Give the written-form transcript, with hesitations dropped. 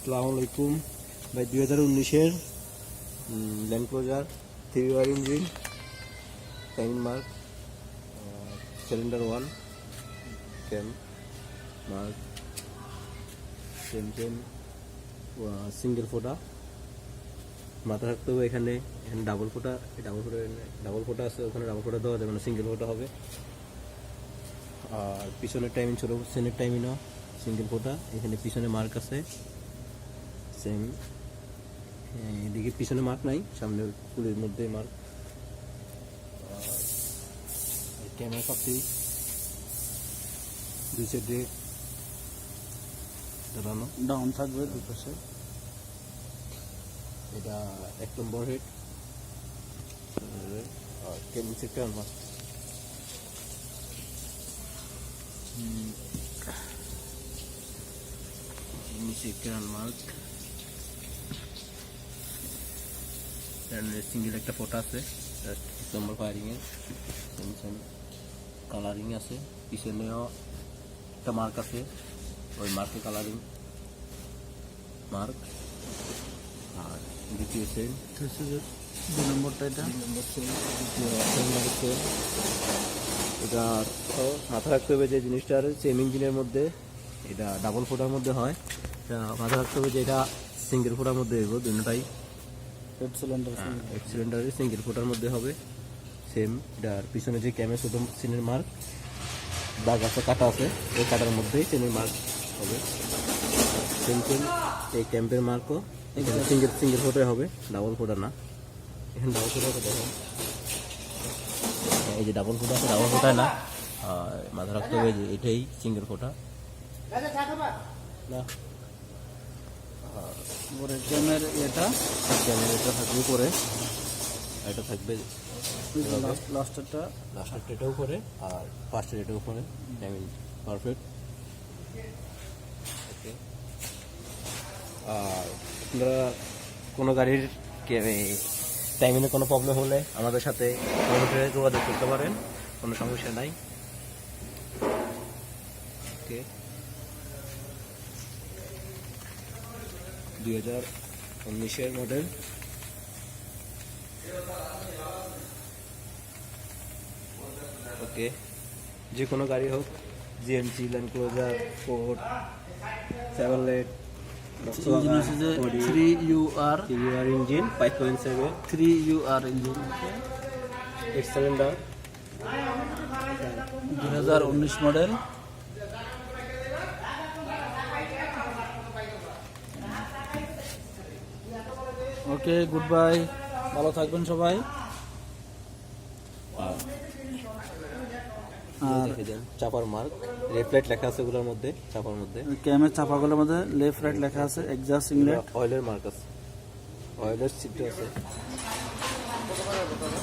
আসসালামু আলাইকুম ভাই। 2019-এর Land Cruiser 3 engine, time mark, cylinder 1, cam mark, chain single ফোটা মাথা থাকতে হবে। এখানে ডাবল ফোটা আছে, ওখানে ডাবল ফোটা দেওয়া যাবে না, সিঙ্গেল ফোটা হবে। আর পিছনের টাইমিং ছোটো সেনের টাইমিং না, সিঙ্গেল ফোটা। এখানে পিছনে মার্ক আছে সেম, এদিকে পিছনে মার্ক নাই, সামনে পুলের মধ্যে মার্ক। ক্যামেরা কাপটি দুই সাইডে দাঁড়ানো, ডাউন থাকবে দুই পাশে। এটা 1 নম্বর হেড। আর নিচে ক্যান মার্ক, নিচে ক্যান মার্ক। সিঙ্গেল একটা ফোটা আছে, 1 নম্বর ফায়ারিং এর কালারিং আছে। পিছনেও একটা মার্ক আছে, ওই মার্কে কালারিং মার্ক। আর দ্বিতীয় সেল, 2 নম্বরটা, এটা 2 নম্বর সেল, এটা মাথা রাখতে হবে যে জিনিসটার সেম ইঞ্জিনের মধ্যে, এটা ডাবল ফোটার মধ্যে হয়। এটা মাথা রাখতে হবে যে এটা সিঙ্গেল ফোটার মধ্যে হইব, দুটোটাই হেড সিলিন্ডার সিলিন্ডারের সিঙ্গেল ফোটার মধ্যে হবে সেম। এটার পিছনে যে ক্যামে ছোটো চেনের মার্ক দাগ আছে, কাটা আছে, ওই কাটার মধ্যেই চেনের মার্ক হবে সেম। এই ক্যাম্পের মার্কও এখানে সিঙ্গেল ফোটাই হবে, ডাবল ফোটা না। এখানে ডাবল ফোটা দেখেন, এই যে ডাবল ফোটা আছে, ডাবল ফোটায় না। আর মাথা রাখতে হবে যে এটাই সিঙ্গেল ফোটা না। ক্যামের এটা থাকবে উপরে, এটা থাকবে লাস্টেরটা এটাও উপরে, আর ফার্স্টের এটাও উপরে। I mean perfect. ওকে, আর আপনারা কোনো গাড়ির টাইমিংয়ে কোনো প্রবলেম হলে আমাদের সাথে কম্পিউটারে যোগাযোগ করতে পারেন, কোনো সমস্যা নাই। ওকে, 2019-এর মডেল। ওকে, যে কোনো গাড়ি হোক, GMC, Land Cruiser, Ford, Chevrolet, engine হচ্ছে যে 3UR engine 5.7, 3UR engine, 8 cylinder, 2019 model. Okay, good bye, ভালো থাকবেন সবাই। আর চাপার মার্ক, রেফ্লেট লেখা আছে ওগুলোর মধ্যে, চাপার মধ্যে ক্যামের চাপাগুলোর মধ্যে লেফট রাইট লেখা আছে, এক্সাস্ট ইনলেট, অয়েলের মার্ক আছে, অয়েলের সিট আছে।